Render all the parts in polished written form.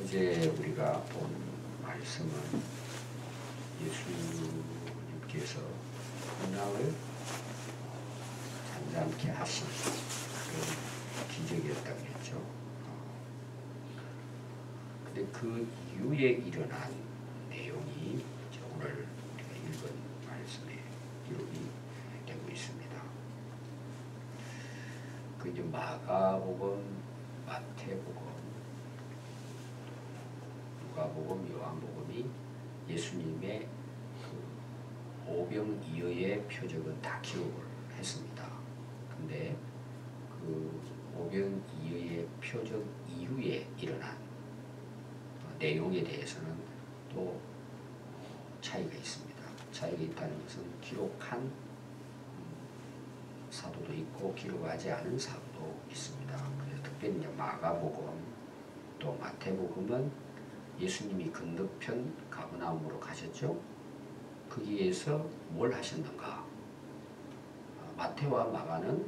어제 우리가 본 말씀은 예수님께서 풍랑을 잠잠케 하신 그런 기적이었다고 했죠. 근데 그 이후에 일어난 내용이 오늘 우리가 읽은 말씀에 기록이 되고 있습니다. 그 이제 마가복음, 마태복음, 누가복음, 요한복음이 예수님의 그 오병이어의 표적은 다 기록을 했습니다. 근데 그 오병이어의 표적 이후에 일어난 내용에 대해서는 또 차이가 있습니다. 차이가 있다는 것은 기록한 사도도 있고 기록하지 않은 사도도 있습니다. 그래서 특별히 이제 마가복음 또 마태복음은 예수님이 건너편 가버나움으로 가셨죠. 거기에서 뭘 하셨는가? 마태와 마가는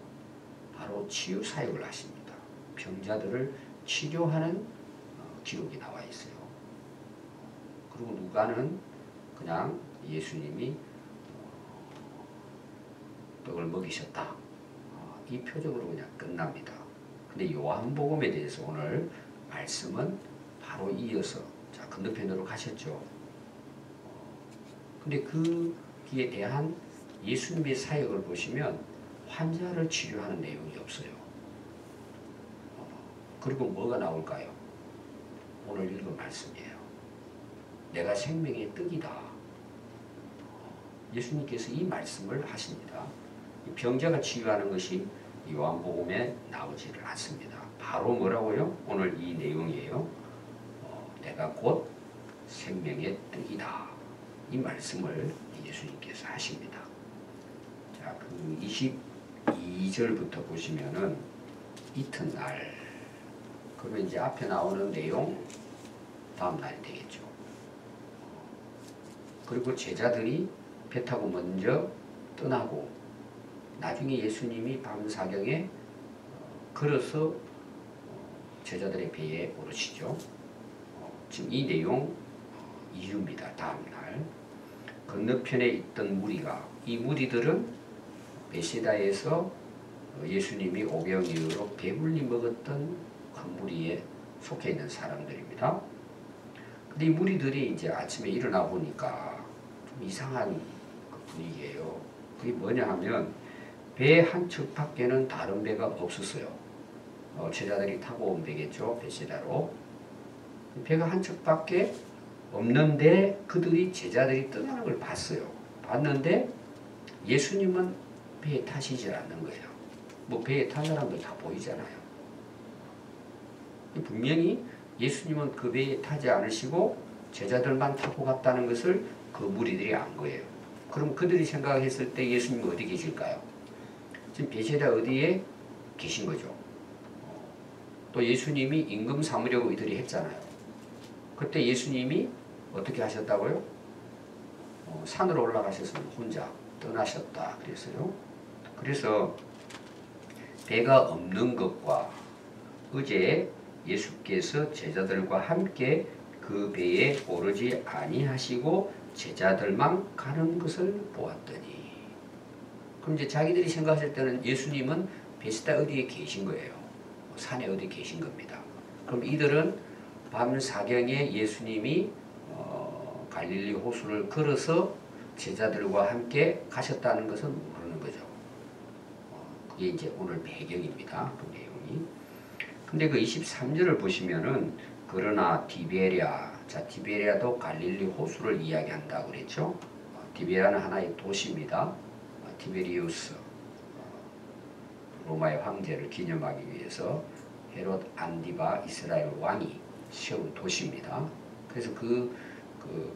바로 치유 사역을 하십니다. 병자들을 치료하는 기록이 나와 있어요. 그리고 누가는 그냥 예수님이 떡을 먹이셨다. 이 표적으로 그냥 끝납니다. 근데 요한복음에 대해서 오늘 말씀은 바로 이어서 자 건너편으로 가셨죠. 근데 거기에 대한 예수님의 사역을 보시면 환자를 치료하는 내용이 없어요. 그리고 뭐가 나올까요? 오늘 읽은 말씀이에요. 내가 생명의 떡이다. 예수님께서 이 말씀을 하십니다. 병자가 치유하는 것이 요한복음에 나오지를 않습니다. 바로 뭐라고요? 오늘 이 내용이에요. 내가 곧 생명의 떡이다. 이 말씀을 예수님께서 하십니다. 자, 그 22절부터 보시면은 이튿날, 그러면 이제 앞에 나오는 내용 다음 날이 되겠죠. 그리고 제자들이 배 타고 먼저 떠나고 나중에 예수님이 밤사경에 걸어서 제자들의 배에 오르시죠. 지금 이 내용 이유입니다. 다음날 건너편에 있던 무리가, 이 무리들은 베세다에서 예수님이 오병이어로 배불리 먹었던 큰 무리에 속해 있는 사람들입니다. 근데 이 무리들이 이제 아침에 일어나 보니까 좀 이상한 분위기예요. 그게 뭐냐 하면 배 한 척 밖에는 다른 배가 없었어요. 제자들이 타고 온 배겠죠. 베세다로. 배가 한 척 밖에 없는데 그들이 제자들이 떠나는 걸 봤어요. 봤는데 예수님은 배에 타시지 않는 거예요. 뭐 배에 탄 사람들 다 보이잖아요. 분명히 예수님은 그 배에 타지 않으시고 제자들만 타고 갔다는 것을 그 무리들이 안 거예요. 그럼 그들이 생각했을 때 예수님은 어디 계실까요? 지금 베세다 어디에 계신 거죠. 또 예수님이 임금 삼으려고 이들이 했잖아요. 그때 예수님이 어떻게 하셨다고요? 산으로 올라가셔서 혼자 떠나셨다 그랬어요. 그래서 배가 없는 것과 어제 예수께서 제자들과 함께 그 배에 오르지 아니하시고 제자들만 가는 것을 보았더니, 그럼 이제 자기들이 생각했을 때는 예수님은 베세다 어디에 계신 거예요. 산에 어디 계신 겁니다. 그럼 이들은 밤 사경에 예수님이 갈릴리 호수를 걸어서 제자들과 함께 가셨다는 것은 모르는 거죠. 그게 이제 오늘 배경입니다. 그 내용이. 근데 그 23절을 보시면은 그러나 디베랴, 자 디베랴도 갈릴리 호수를 이야기한다고 그랬죠. 디베랴는 하나의 도시입니다. 티베리우스 로마의 황제를 기념하기 위해서 헤롯 안디바 이스라엘 왕이 세운 도시입니다. 그래서 그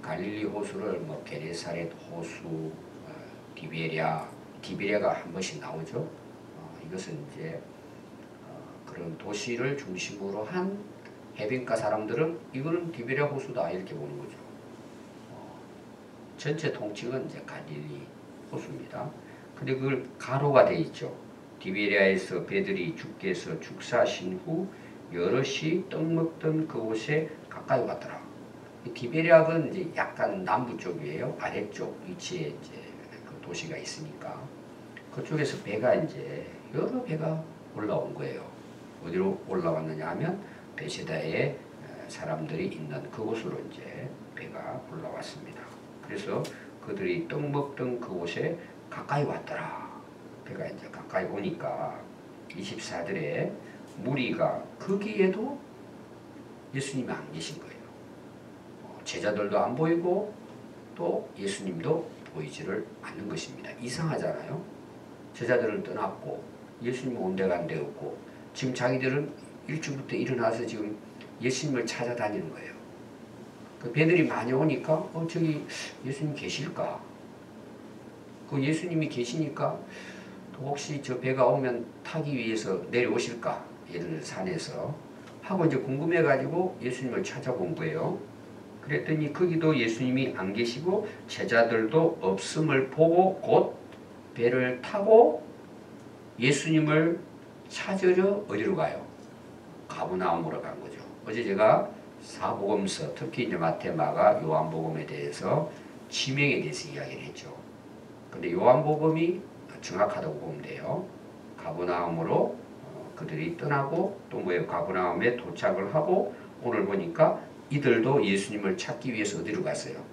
갈릴리 호수를 뭐 게네사렛 호수, 디베랴가 한 번씩 나오죠. 이것은 이제 그런 도시를 중심으로 한 해변가 사람들은 이거는 디베랴 호수다 이렇게 보는 거죠. 전체 통칭은 이제 갈릴리 호수입니다. 근데 그걸 가로가 돼 있죠. 디베랴에서 배들이 주께서 죽사신 후 여럿이 떡 먹던 그곳에 가까이 왔더라. 디베랴은 이제 약간 남부 쪽이에요. 아래쪽 위치에 이제 그 도시가 있으니까 그쪽에서 배가 이제 여러 배가 올라온 거예요. 어디로 올라왔느냐 하면 베세다에 사람들이 있는 그곳으로 이제 배가 올라왔습니다. 그래서 그들이 떡 먹던 그곳에 가까이 왔더라. 배가 이제 가까이 오니까 24절에 무리가 거기에도 예수님이 안 계신 거예요. 제자들도 안 보이고 또 예수님도 보이지를 않는 것입니다. 이상하잖아요. 제자들은 떠났고 예수님 온데간데 없고 지금 자기들은 일찍부터 일어나서 지금 예수님을 찾아다니는 거예요. 그 배들이 많이 오니까 저기 예수님 계실까? 그 예수님이 계시니까 혹시 저 배가 오면 타기 위해서 내려오실까? 예를 들어 산에서 하고 이제 궁금해가지고 예수님을 찾아본 거예요. 그랬더니 거기도 예수님이 안 계시고 제자들도 없음을 보고 곧 배를 타고 예수님을 찾으러 어디로 가요? 가버나움으로 간 거죠. 어제 제가 사복음서, 특히 이제 마태, 마가, 요한복음에 대해서 지명에 대해서 이야기를 했죠. 근데 요한복음이 정확하다고 보면 돼요. 가버나움으로 그들이 떠나고 또 뭐예요? 가버나움에 도착을 하고 오늘 보니까 이들도 예수님을 찾기 위해서 어디로 갔어요?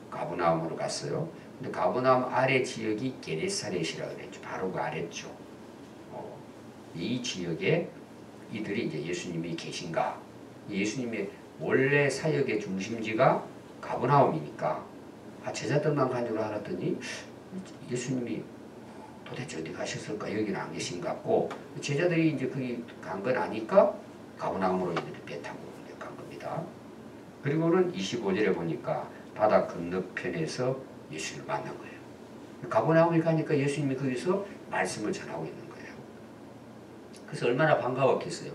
가버나움으로 갔어요. 근데 가버나움 아래 지역이 게네사렛이라고 그랬죠. 바로 그 아래쪽. 이 지역에 이들이 이제 예수님이 계신가? 예수님의 원래 사역의 중심지가 가버나움이니까 제자들만 간 줄 알았더니 예수님이 도대체 어디 가셨을까? 여기는 안 계신 것 같고 제자들이 이제 거기 간 건 아니까 가버나움으로 이제 배 타고 간 겁니다. 그리고는 25절에 보니까 바다 건너편에서 예수님을 만난 거예요. 가버나움에 가니까 예수님이 거기서 말씀을 전하고 있는 거예요. 그래서 얼마나 반가웠겠어요.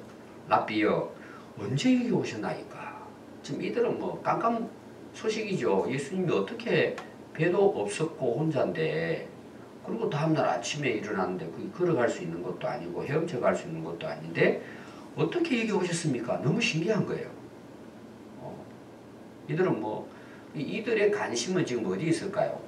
랍비여 언제 여기 오셨나이까? 지금 이들은 뭐 깜깜 소식이죠. 예수님이 어떻게 배도 없었고 혼자인데 그리고 다음날 아침에 일어났는데 거기 걸어갈 수 있는 것도 아니고 헤엄쳐 갈 수 있는 것도 아닌데 어떻게 여기 오셨습니까? 너무 신기한 거예요. 이들은 뭐 이들의 관심은 지금 어디 있을까요?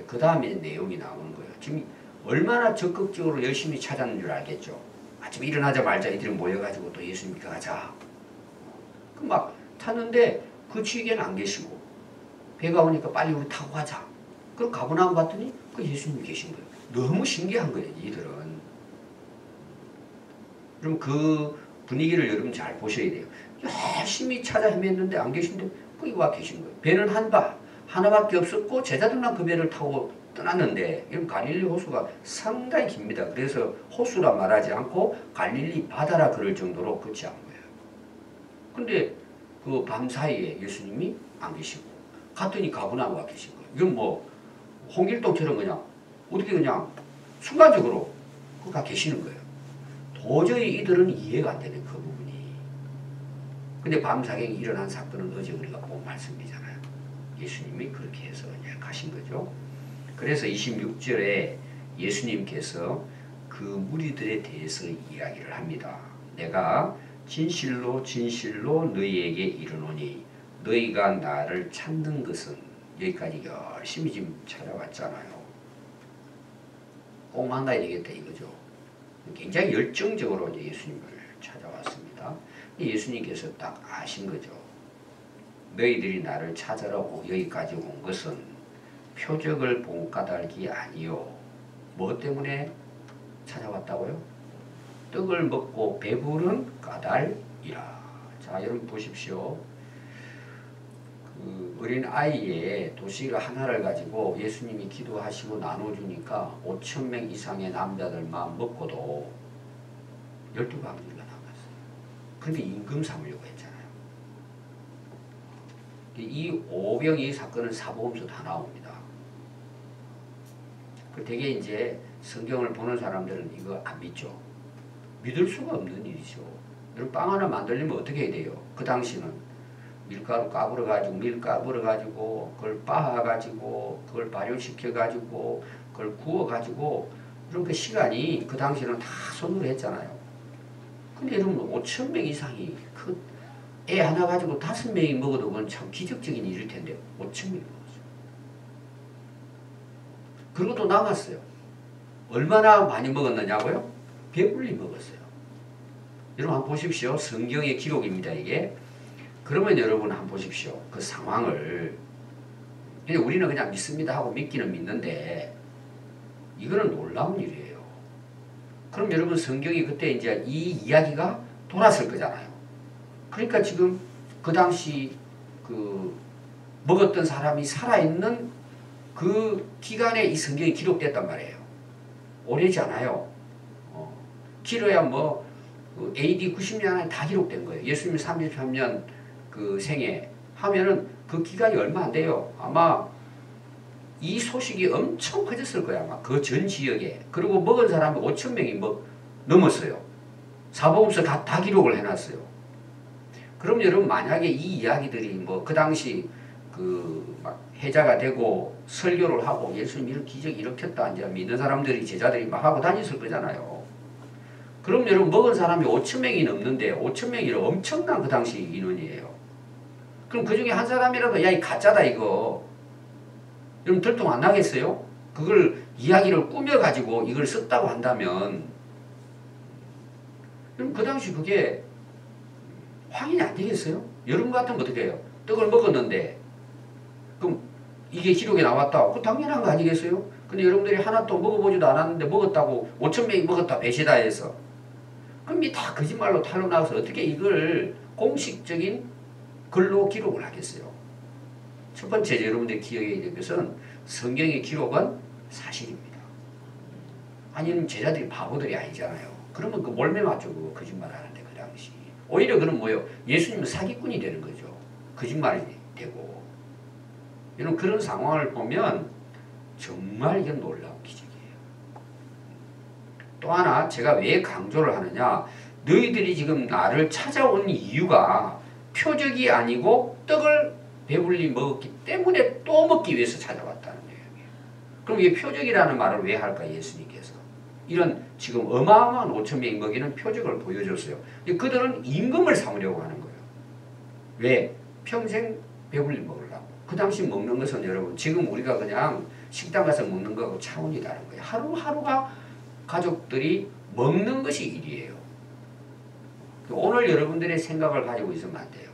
그 다음에 내용이 나오는 거예요. 지금 얼마나 적극적으로 열심히 찾았는 줄 알겠죠. 아침에 일어나자마자 이들이 모여가지고 또 예수님 믿고 가자. 그 막 탔는데 그 지역에는 안 계시고 배가 오니까 빨리 우리 타고 가자. 그럼 가버나움 갔더니 그 예수님이 계신 거예요. 너무 신기한 거예요. 이들은. 그럼 그 분위기를 여러분 잘 보셔야 돼요. 열심히 찾아 헤맸는데 안 계신데 거기 와 계신 거예요. 배는 하나밖에 없었고 제자들만 그 배를 타고 떠났는데 이건 갈릴리 호수가 상당히 깁니다. 그래서 호수라 말하지 않고 갈릴리 바다라 그럴 정도로 거치한 거예요. 근데 그 밤 사이에 예수님이 안 계시고 갔더니 가버나움 와 계신 거예요. 이건 뭐 홍길동처럼 그냥 어떻게 그냥 순간적으로 가 계시는 거예요. 도저히 이들은 이해가 안 되는 그 부분이. 근데 밤사경이 일어난 사건은 어제 우리가 본 말씀이잖아요. 예수님이 그렇게 해서 이제 가신 거죠. 그래서 26절에 예수님께서 그 무리들에 대해서 이야기를 합니다. 내가 진실로 진실로 너희에게 이르노니 너희가 나를 찾는 것은 여기까지 열심히 지금 찾아왔잖아요. 꼭 만나야 되겠다 이거죠. 굉장히 열정적으로 이제 예수님을 찾아왔습니다. 예수님께서 딱 아신 거죠. 너희들이 나를 찾아러 여기까지 온 것은 표적을 본 까닭이 아니요. 뭐 때문에 찾아왔다고요? 떡을 먹고 배부른 까닭이라. 자, 여러분 보십시오. 그 어린 아이의 도시락 하나를 가지고 예수님이 기도하시고 나눠주니까 5,000명 이상의 남자들만 먹고도 12광주리가 남았어요. 그런데 임금 삼으려고 했잖아요. 이 오병이 사건은 사복음서 다 나옵니다. 되게 이제 성경을 보는 사람들은 이거 안 믿죠. 믿을 수가 없는 일이죠. 여러분 빵 하나 만들려면 어떻게 해야 돼요? 그 당시는 밀가루 까불어가지고 밀 까불어가지고 그걸 빻아가지고 그걸 발효시켜가지고 그걸 구워가지고 그런 그 시간이 그 당시에는 다 손으로 했잖아요. 근데 여러분 5천 명 이상이 그 애 하나 가지고 5명이 먹어도 그건 참 기적적인 일일 텐데 5천 명이 먹었어요. 그리고 또 남았어요. 얼마나 많이 먹었느냐고요? 배불리 먹었어요. 여러분 한번 보십시오. 성경의 기록입니다. 이게. 그러면 여러분 한번 보십시오. 그 상황을. 그냥 우리는 그냥 믿습니다 하고 믿기는 믿는데 이거는 놀라운 일이에요. 그럼 여러분 성경이 그때 이제 이 이야기가 돌았을 거잖아요. 그러니까 지금 그 당시 그 먹었던 사람이 살아있는 그 기간에 이 성경이 기록됐단 말이에요. 오래지 않아요. 길어야 뭐 AD 90년에 다 기록된 거예요. 예수님 33년 그 생애 하면은 그 기간이 얼마 안 돼요. 아마 이 소식이 엄청 커졌을 거야. 아마 그 전 지역에. 그리고 먹은 사람이 5천 명이 넘었어요. 사복음서 다 기록을 해놨어요. 그럼 여러분 만약에 이 이야기들이 뭐 그 당시 그 막 해자가 되고 설교를 하고 예수님 이런 기적이 일으켰다 이제 믿는 사람들이 제자들이 막 하고 다녔을 거잖아요. 그럼 여러분 먹은 사람이 5천 명이 넘는데 5천 명이 엄청난 그 당시 인원이에요. 그럼 그 중에 한 사람이라도 야 이 가짜다 이거 여러분 들통 안 나겠어요? 그걸 이야기를 꾸며가지고 이걸 썼다고 한다면 여러분 그 당시 그게 확인이 안 되겠어요? 여러분 같으면 어떻게 해요? 떡을 먹었는데 그럼 이게 기록에 나왔다. 그 당연한 거 아니겠어요? 근데 여러분들이 하나도 먹어보지도 않았는데 먹었다고 5천 명이 먹었다 배시다해서 그럼 이 다 거짓말로 탄로 나와서 어떻게 이걸 공식적인 글로 기록을 하겠어요? 첫 번째 여러분들이 기억해야 될 것은 성경의 기록은 사실입니다. 아니면 제자들이 바보들이 아니잖아요. 그러면 그 몰매 맞죠. 그거 거짓말 하는데 그 당시. 오히려 그럼 뭐예요? 예수님은 사기꾼이 되는 거죠. 거짓말이 되고. 이런 그런 상황을 보면 정말 이건 놀라운 기적이에요. 또 하나 제가 왜 강조를 하느냐. 너희들이 지금 나를 찾아온 이유가 표적이 아니고 떡을 배불리 먹었기 때문에 또 먹기 위해서 찾아왔다는 내용이에요. 그럼 이 표적이라는 말을 왜 할까 예수님께서? 이런 지금 어마어마한 5천 명이 먹이는 표적을 보여줬어요. 그들은 임금을 삼으려고 하는 거예요. 왜? 평생 배불리 먹으려고. 그 당시 먹는 것은 여러분 지금 우리가 그냥 식당 가서 먹는 거하고 차원이 다른 거예요. 하루하루가 가족들이 먹는 것이 일이에요. 오늘 여러분들의 생각을 가지고 있으면 안 돼요.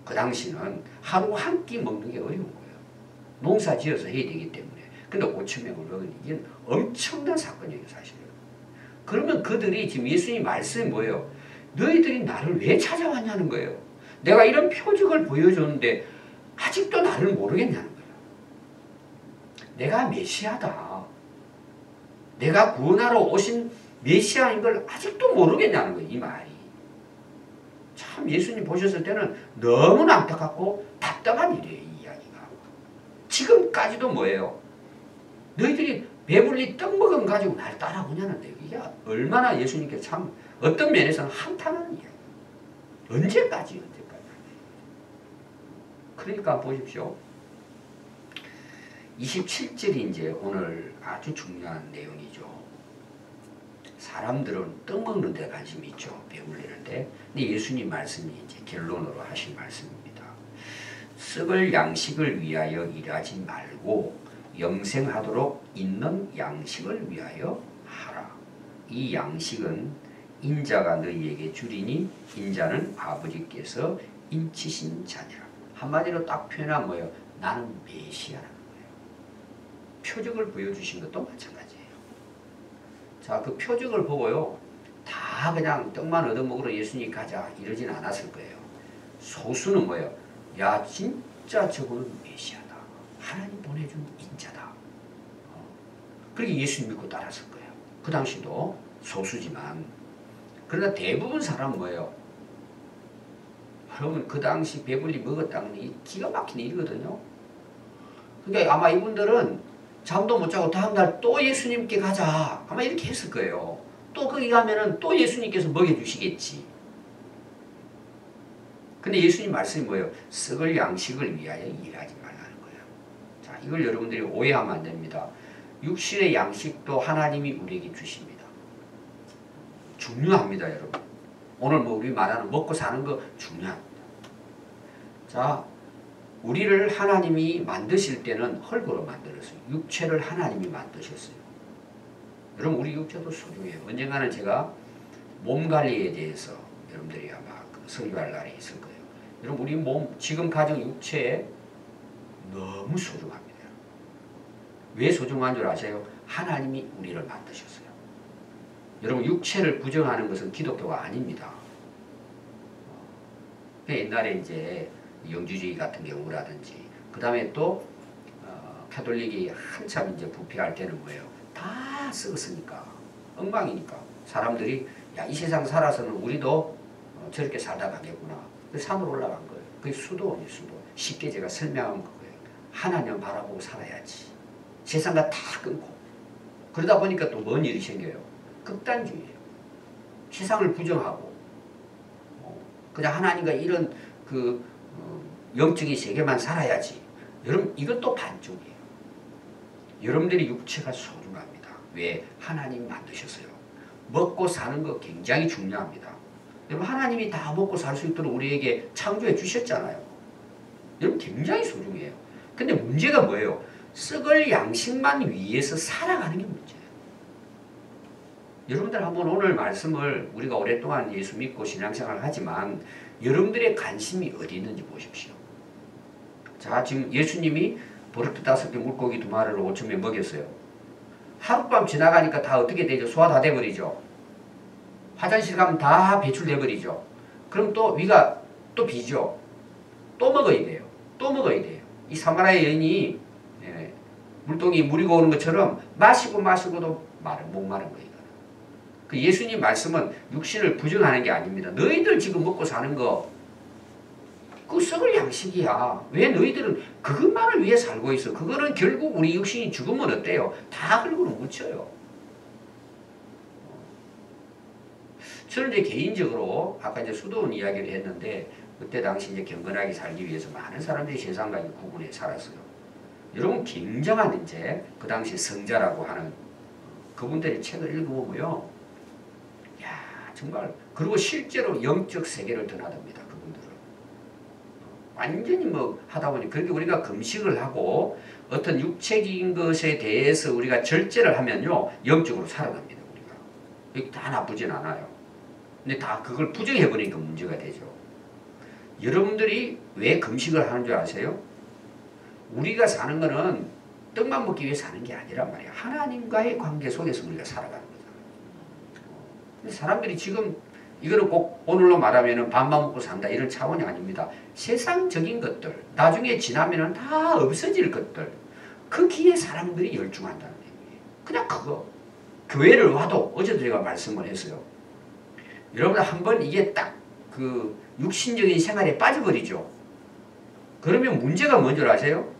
그 당시는 하루 한 끼 먹는 게 어려운 거예요. 농사 지어서 해야 되기 때문에. 근데 5천 명을 먹으니 이건 엄청난 사건이에요, 사실은. 그러면 그들이 지금 예수님 말씀이 뭐예요? 너희들이 나를 왜 찾아왔냐는 거예요. 내가 이런 표적을 보여줬는데 아직도 나를 모르겠냐는 거예요. 내가 메시아다. 내가 구원하러 오신 메시아인 걸 아직도 모르겠냐는 거예요, 이 말이. 참 예수님 보셨을 때는 너무나 안타깝고 답답한 일이에요. 이 이야기가. 지금까지도 뭐예요? 너희들이 배불리 떡 먹은 가지고 날 따라오냐는데 이게 얼마나 예수님께 참 어떤 면에서는 한탄하는 이야기예요. 언제까지. 그러니까 보십시오. 27절이 이제 오늘 아주 중요한 내용이죠. 사람들은 떡 먹는 데 관심이 있죠. 배불리는데. 근데 예수님 말씀이 이제 결론으로 하신 말씀입니다. 썩을 양식을 위하여 일하지 말고 영생하도록 있는 양식을 위하여 하라. 이 양식은 인자가 너희에게 주리니 인자는 아버지께서 인치신 자니라. 한마디로 딱 표현하면 뭐예요? 나는 메시아라는 거예요. 표적을 보여주신 것도 마찬가지예요. 자, 그 표적을 보고요. 다 그냥 떡만 얻어먹으러 예수님 가자 이러진 않았을 거예요. 소수는 뭐예요? 야 진짜 저거는 메시아다. 하나님 보내준 인자다. 그렇게 예수 믿고 따랐을 거예요. 그 당시도 소수지만. 그러나 대부분 사람은 뭐예요? 여러분 그 당시 배불리 먹었다는 게 기가 막힌 일이거든요. 그러니까 아마 이분들은 잠도 못 자고 다음날 또 예수님께 가자 아마 이렇게 했을 거예요. 또 거기 가면은 또 예수님께서 먹여주시겠지. 근데 예수님 말씀이 뭐예요? 썩을 양식을 위하여 일하지 말라는 거예요. 자, 이걸 여러분들이 오해하면 안 됩니다. 육신의 양식도 하나님이 우리에게 주십니다. 중요합니다, 여러분. 오늘 뭐 우리 말하는 먹고 사는 거 중요합니다. 자, 우리를 하나님이 만드실 때는 흙으로 만들었어요. 육체를 하나님이 만드셨어요. 여러분 우리 육체도 소중해요. 언젠가는 제가 몸 관리에 대해서 여러분들이 아마 설교할 날이 있을 거예요. 여러분 우리 몸 지금 가진 육체에 너무 소중합니다. 왜 소중한 줄 아세요? 하나님이 우리를 만드셨어요. 여러분 육체를 부정하는 것은 기독교가 아닙니다. 옛날에 이제 영주주의 같은 경우라든지 그 다음에 또 가톨릭이 한참 이제 부패할 때는 뭐예요? 다 썩었으니까 엉망이니까 사람들이 야, 이 세상 살아서는 우리도 저렇게 살다 가겠구나. 그래서 산으로 올라간 거예요. 그게 수도원이에요. 수도. 쉽게 제가 설명한 거예요. 하나님 바라보고 살아야지. 세상과 다 끊고. 그러다 보니까 또 뭔 일이 생겨요? 극단주의예요. 세상을 부정하고 그냥 하나님과 이런 그 영적인 세계만 살아야지. 여러분 이것도 반쪽이에요. 여러분들이 육체가 소중합니다. 왜? 하나님 만드셨어요. 먹고 사는 거 굉장히 중요합니다. 여러분 하나님이 다 먹고 살 수 있도록 우리에게 창조해 주셨잖아요. 여러분 굉장히 소중해요. 근데 문제가 뭐예요? 썩을 양식만 위해서 살아가는 게 문제예요. 여러분들 한번 오늘 말씀을 우리가 오랫동안 예수 믿고 신앙생활을 하지만 여러분들의 관심이 어디 있는지 보십시오. 자, 지금 예수님이 버릇 5개 물고기 2마리를 5,000명 먹였어요. 하룻밤 지나가니까 다 어떻게 되죠? 소화 다 돼버리죠. 화장실 가면 다 배출돼버리죠. 그럼 또 위가 또 비죠. 또 먹어야 돼요. 또 먹어야 돼요. 이 사마리아 여인이 물동이 무리고 오는 것처럼 마시고도 목마른 거예요. 그 예수님 말씀은 육신을 부정하는 게 아닙니다. 너희들 지금 먹고 사는 거 그 썩을 양식이야. 왜 너희들은 그것만을 위해 살고 있어. 그거는 결국 우리 육신이 죽으면 어때요? 다 흙으로 묻혀요. 저는 이제 개인적으로 아까 이제 수도원 이야기를 했는데 그때 당시 이제 경건하게 살기 위해서 많은 사람들이 세상과 구분해 살았어요. 여러분 굉장한 이제 그 당시 성자라고 하는 그분들의 책을 읽어보면요. 야 정말 그리고 실제로 영적 세계를 드나듭니다. 그분들은 완전히 뭐 하다 보니 그렇게 우리가 금식을 하고 어떤 육체적인 것에 대해서 우리가 절제를 하면요 영적으로 살아납니다. 우리가 이게 다 나쁘진 않아요. 근데 다 그걸 부정해버리니까 문제가 되죠. 여러분들이 왜 금식을 하는 줄 아세요? 우리가 사는 거는 떡만 먹기 위해 사는 게 아니란 말이에요. 하나님과의 관계 속에서 우리가 살아가는 거잖아요. 근데 사람들이 지금 이거는 꼭 오늘로 말하면 밥만 먹고 산다 이런 차원이 아닙니다. 세상적인 것들 나중에 지나면 다 없어질 것들 거기에 사람들이 열중한다는 얘기예요. 그냥 그거 교회를 와도 어제도 제가 말씀을 했어요. 여러분 한번 이게 딱 그 육신적인 생활에 빠져버리죠. 그러면 문제가 뭔지 아세요?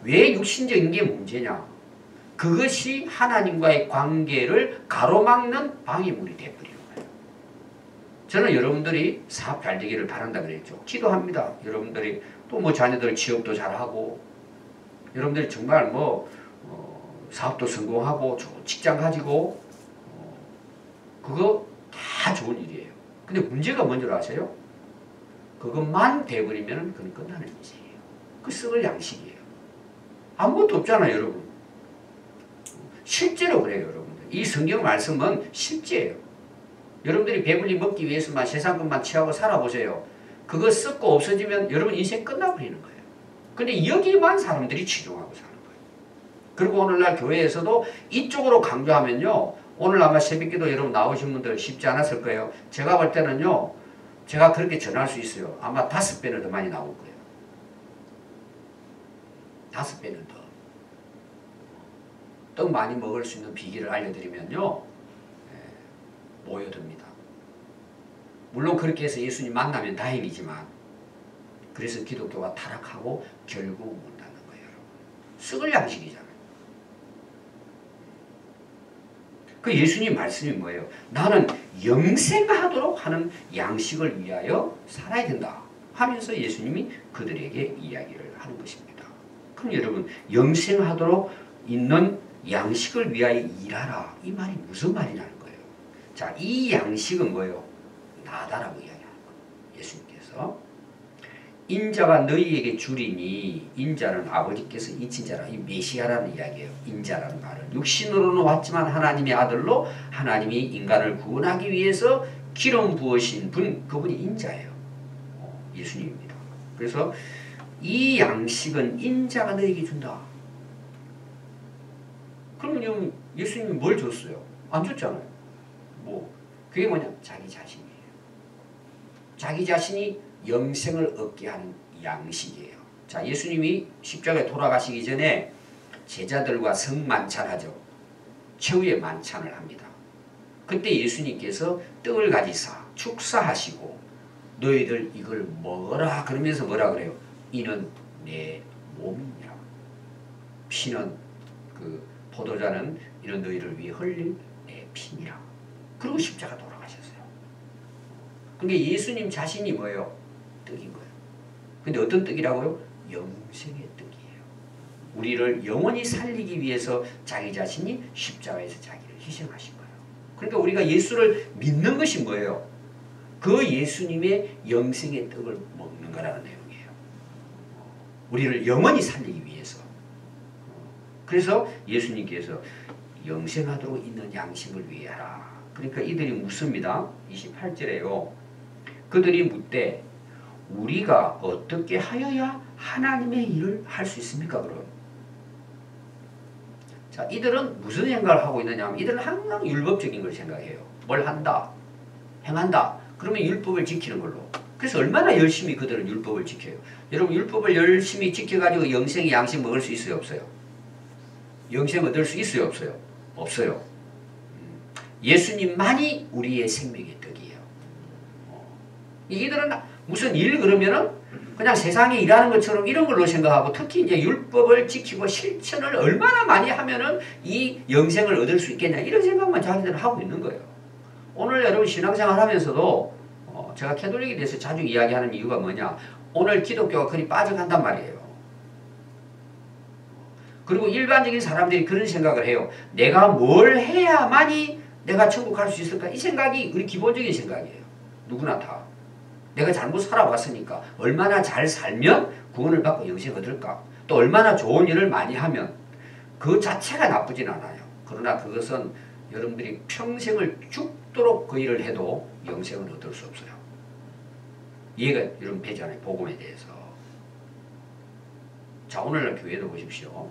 왜 육신적인 게 문제냐? 그것이 하나님과의 관계를 가로막는 방해물이 되어버리는 거예요. 저는 여러분들이 사업 잘 되기를 바란다 그랬죠. 기도합니다. 여러분들이 또 뭐 자녀들 취업도 잘하고 여러분들이 정말 뭐 사업도 성공하고 직장 가지고 그거 다 좋은 일이에요. 근데 문제가 뭔지 아세요? 그것만 돼버리면 그건 끝나는 일이에요. 그 썩을 양식이에요. 아무것도 없잖아요, 여러분. 실제로 그래요, 여러분들. 이 성경 말씀은 실제예요. 여러분들이 배불리 먹기 위해서만 세상 것만 취하고 살아보세요. 그거 썩고 없어지면 여러분 인생 끝나버리는 거예요. 근데 여기만 사람들이 치중하고 사는 거예요. 그리고 오늘날 교회에서도 이쪽으로 강조하면요. 오늘 아마 새벽기도 여러분 나오신 분들 쉽지 않았을 거예요. 제가 볼 때는요. 제가 그렇게 전할 수 있어요. 아마 5배는 더 많이 나올 거예요. 5배는 더. 떡 많이 먹을 수 있는 비결을 알려드리면요. 모여듭니다. 물론 그렇게 해서 예수님 만나면 다행이지만 그래서 기독교가 타락하고 결국 못 닫는 거예요. 여러분. 썩을 양식이잖아요. 그 예수님 말씀이 뭐예요? 나는 영생하도록 하는 양식을 위하여 살아야 된다 하면서 예수님이 그들에게 이야기를 하는 것입니다. 그럼 여러분 영생하도록 있는 양식을 위하여 일하라 이 말이 무슨 말이냐는 거예요. 자, 이 양식은 뭐예요? 다다라고 이야기하는 거예요. 예수님께서. 인자가 너희에게 주리니 인자는 아버지께서 이친 자라. 이 메시아라는 이야기예요. 인자라는 말은. 육신으로는 왔지만 하나님의 아들로 하나님이 인간을 구원하기 위해서 기름 부으신 분 그분이 인자예요. 예수님입니다. 그래서 이 양식은 인자가 너에게 준다. 그러면 예수님이 뭘 줬어요? 안 줬잖아요. 그게 뭐냐? 자기 자신이에요. 자기 자신이 영생을 얻게 하는 양식이에요. 자, 예수님이 십자가에 돌아가시기 전에 제자들과 성만찬하죠. 최후의 만찬을 합니다. 그때 예수님께서 떡을 가지사 축사하시고 너희들 이걸 먹어라 그러면서 뭐라 그래요? 이는 내 몸이라. 피는 포도자는 이는 너희를 위해 흘릴 내 피니라. 그리고 십자가 돌아가셨어요. 그러니까 예수님 자신이 뭐예요? 떡인 거예요. 근데 어떤 떡이라고요? 영생의 떡이에요. 우리를 영원히 살리기 위해서 자기 자신이 십자가에서 자기를 희생하신 거예요. 그러니까 우리가 예수를 믿는 것이 뭐예요? 그 예수님의 영생의 떡을 먹는 거라는 내용이에요. 우리를 영원히 살리기 위해서. 그래서 예수님께서 영생하도록 있는 양식을 위해 하라. 그러니까 이들이 묻습니다. 28절에요. 그들이 묻되 우리가 어떻게 하여야 하나님의 일을 할 수 있습니까? 그럼. 자, 이들은 무슨 생각을 하고 있느냐 하면 이들은 항상 율법적인 걸 생각해요. 뭘 한다, 행한다. 그러면 율법을 지키는 걸로. 그래서 얼마나 열심히 그들은 율법을 지켜요. 여러분 율법을 열심히 지켜가지고 영생의 양식 먹을 수 있어요? 없어요? 영생 얻을 수 있어요? 없어요? 없어요. 예수님만이 우리의 생명의 떡이에요. 이들은 무슨 일 그러면은 그냥 세상에 일하는 것처럼 이런 걸로 생각하고 특히 이제 율법을 지키고 실천을 얼마나 많이 하면은 이 영생을 얻을 수 있겠냐 이런 생각만 자기들은 하고 있는 거예요. 오늘 여러분 신앙생활 하면서도 제가 캐톨릭에 대해서 자주 이야기하는 이유가 뭐냐? 오늘 기독교가 그리 빠져간단 말이에요. 그리고 일반적인 사람들이 그런 생각을 해요. 내가 뭘 해야만이 내가 천국 갈 수 있을까? 이 생각이 우리 기본적인 생각이에요. 누구나 다. 내가 잘못 살아왔으니까 얼마나 잘 살면 구원을 받고 영생 얻을까? 또 얼마나 좋은 일을 많이 하면 그 자체가 나쁘진 않아요. 그러나 그것은 여러분들이 평생을 죽도록 그 일을 해도 영생을 얻을 수 없어요. 이해가 여러분 되잖아요. 복음에 대해서. 자, 오늘날 교회도 보십시오.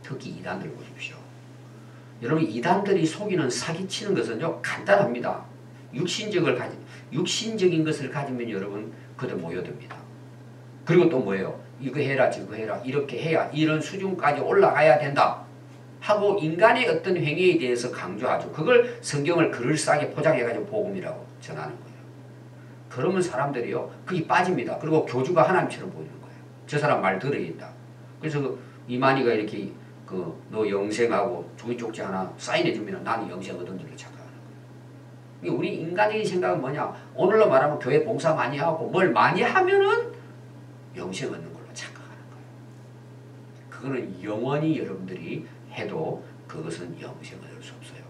특히 이단들 보십시오. 여러분 이단들이 속이는 사기치는 것은요 간단합니다. 육신적인 것을 가지면 여러분 그들 모여듭니다. 그리고 또 뭐예요? 이거 해라 저거 해라 이렇게 해야 이런 수준까지 올라가야 된다 하고 인간의 어떤 행위에 대해서 강조하죠. 그걸 성경을 그럴싸하게 포장해가지고 복음이라고 전하는 거예요. 그러면 사람들이요 그게 빠집니다. 그리고 교주가 하나님처럼 보이는 거예요. 저 사람 말 들어야겠다. 그래서 이만희가 이렇게 너 영생하고 종이 쪽지 하나 사인해주면 나는 영생 얻은 줄로 착각하는 거예요. 우리 인간의 생각은 뭐냐? 오늘로 말하면 교회 봉사 많이 하고 뭘 많이 하면은 영생 얻는 걸로 착각하는 거예요. 그거는 영원히 여러분들이 해도 그것은 영생 얻을 수 없어요.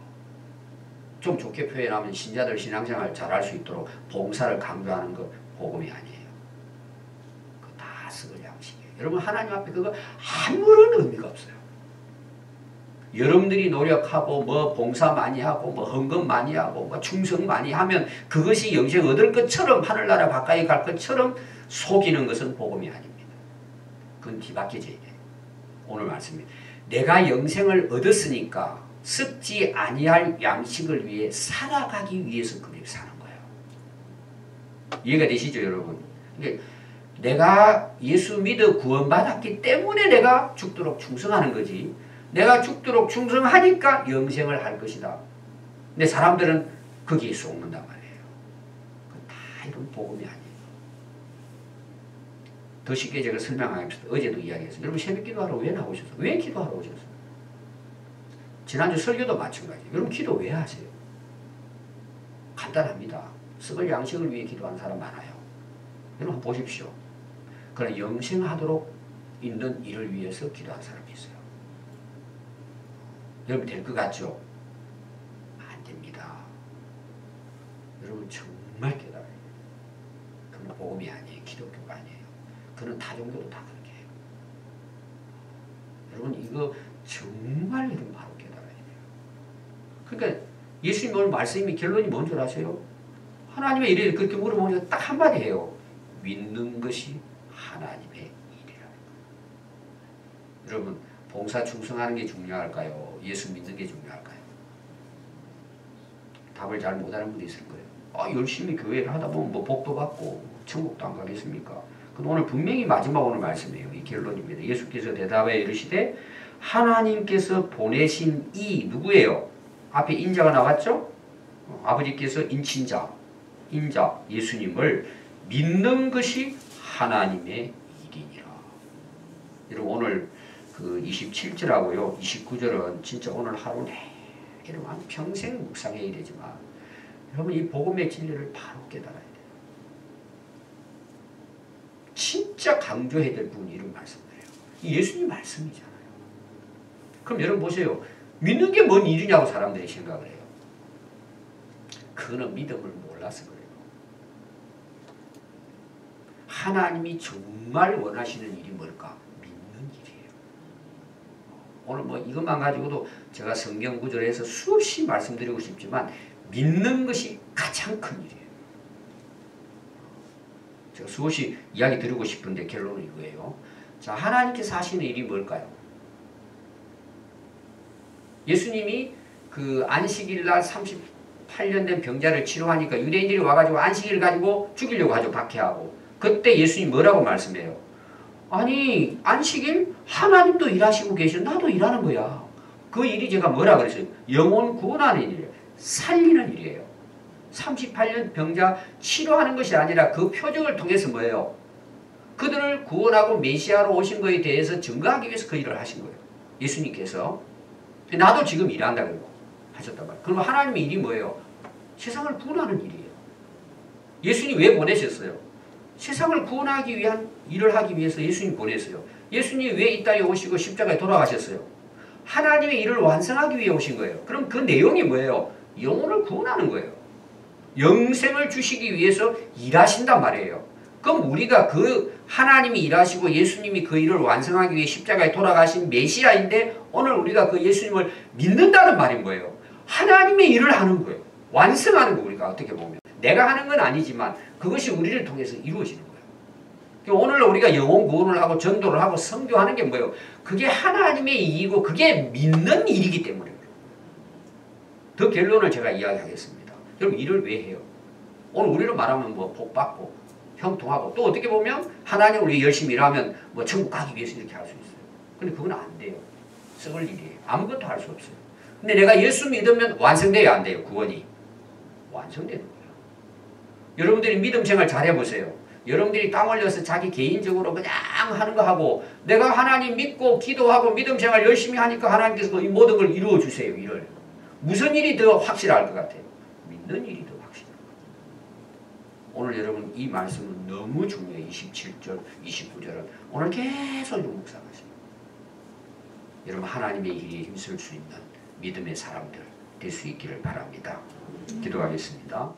좀 좋게 표현하면 신자들 신앙생활 잘할 수 있도록 봉사를 강조하는 거 복음이 아니에요. 그거 다 썩을 양식이에요. 여러분 하나님 앞에 그거 아무런 의미가 없어요. 여러분들이 노력하고 뭐 봉사 많이 하고 뭐 헌금 많이 하고 뭐 충성 많이 하면 그것이 영생 얻을 것처럼 하늘나라 가까이 갈 것처럼 속이는 것은 복음이 아닙니다. 그건 뒤바뀌어져야 돼요. 오늘 말씀입니다. 내가 영생을 얻었으니까 썩지 아니할 양식을 위해 살아가기 위해서 그렇게 사는 거예요. 이해가 되시죠 여러분? 그러니까 내가 예수 믿어 구원받았기 때문에 내가 죽도록 충성하는 거지 내가 죽도록 충성하니까 영생을 할 것이다. 근데 사람들은 거기에 속는단 말이에요. 다 이런 복음이 아니에요. 더 쉽게 제가 설명하겠습니다. 어제도 이야기했어요. 여러분 새벽 기도하러 왜 나오셨어요? 왜 기도하러 오셨어요? 지난주 설교도 마찬가지예요. 여러분 기도 왜 하세요? 간단합니다. 썩을 양식을 위해 기도하는 사람 많아요. 여러분 보십시오. 그러나 영생하도록 있는 일을 위해서 기도하는 사람이 있어요. 여러분 될 것 같죠? 안 됩니다. 여러분 정말 깨달아야 돼요. 그는 복음이 아니에요. 기독교가 아니에요. 그는 타종교도 다 그렇게 해요. 여러분 이거 정말 여러분 바로 깨달아야 돼요. 그러니까 예수님 오늘 말씀이 결론이 뭔 줄 아세요? 하나님의 일을 그렇게 물어보니까 딱 한마디 해요. 믿는 것이 하나님의 일이라는 거예요. 여러분 봉사 충성하는 게 중요할까요? 예수 믿는 게 중요할까요? 답을 잘 못하는 분이 있을 거예요. 열심히 교회를 하다 보면 뭐 복도 받고 천국도 안 가겠습니까? 근데 오늘 분명히 마지막 오늘 말씀이에요. 이 결론입니다. 예수께서 대답하여 이르시되 하나님께서 보내신 이 누구예요? 앞에 인자가 나왔죠? 아버지께서 인친자, 인자 예수님을 믿는 것이 하나님의 일이니라. 여러분 오늘 그 27절하고요 29절은 진짜 오늘 하루 내로 한 평생 묵상해야 되지만 여러분 이 복음의 진리를 바로 깨달아야 돼요. 진짜 강조해야 될 부분이 이런 말씀이에요. 이 예수님 말씀이잖아요. 그럼 여러분 보세요. 믿는 게 뭔 일이냐고 사람들이 생각을 해요. 그거는 믿음을 몰라서 그래요. 하나님이 정말 원하시는 일이 뭘까? 믿는 일이에요. 오늘 뭐 이것만 가지고도 제가 성경 구절에서 수없이 말씀드리고 싶지만 믿는 것이 가장 큰 일이에요. 제가 수없이 이야기 드리고 싶은데 결론은 이거예요. 자, 하나님께서 하시는 일이 뭘까요? 예수님이 그 안식일 날 38년 된 병자를 치료하니까 유대인들이 와가지고 안식일을 가지고 죽이려고 하죠. 박해하고. 그때 예수님이 뭐라고 말씀해요? 아니 안식일 하나님도 일하시고 계셔. 나도 일하는 거야. 그 일이 제가 뭐라 그랬어요? 영혼 구원하는 일이에요. 살리는 일이에요. 38년 병자 치료하는 것이 아니라 그 표적을 통해서 뭐예요? 그들을 구원하고 메시아로 오신 것에 대해서 증거하기 위해서 그 일을 하신 거예요. 예수님께서. 나도 지금 일한다 그러고 하셨단 말이에요. 그럼 하나님의 일이 뭐예요? 세상을 구원하는 일이에요. 예수님 왜 보내셨어요? 세상을 구원하기 위한 일을 하기 위해서 예수님 보냈어요. 예수님 왜 이 땅에 오시고 십자가에 돌아가셨어요? 하나님의 일을 완성하기 위해 오신 거예요. 그럼 그 내용이 뭐예요? 영혼을 구원하는 거예요. 영생을 주시기 위해서 일하신단 말이에요. 그럼 우리가 그 하나님이 일하시고 예수님이 그 일을 완성하기 위해 십자가에 돌아가신 메시아인데 오늘 우리가 그 예수님을 믿는다는 말인 거예요. 하나님의 일을 하는 거예요. 완성하는 거 우리가 어떻게 보면. 내가 하는 건 아니지만 그것이 우리를 통해서 이루어지는 거예요. 오늘 우리가 영혼 구원을 하고 전도를 하고 선교하는 게 뭐예요? 그게 하나님의 일이고 그게 믿는 일이기 때문에 더 결론을 제가 이야기하겠습니다. 여러분 일을 왜 해요? 오늘 우리로 말하면 뭐 복 받고 형통하고 또 어떻게 보면 하나님을 위해 열심히 일하면 뭐 천국 가기 위해서 이렇게 할 수 있어요. 근데 그건 안 돼요. 썩을 일이에요. 아무것도 할 수 없어요. 근데 내가 예수 믿으면 완성돼야 안 돼요. 구원이. 완성되는 거예요. 여러분들이 믿음 생활 잘 해보세요. 여러분들이 땀 흘려서 자기 개인적으로 그냥 하는 거 하고 내가 하나님 믿고 기도하고 믿음 생활 열심히 하니까 하나님께서 이 모든 걸 이루어 주세요. 일을. 무슨 일이 더 확실할 것 같아요? 믿는 일이 더 확실해요. 오늘 여러분 이 말씀은 너무 중요해요. 27절, 29절은 오늘 계속 묵상하세요. 여러분 하나님의 일에 힘쓸 수 있는 믿음의 사람들 될 수 있기를 바랍니다. 기도하겠습니다.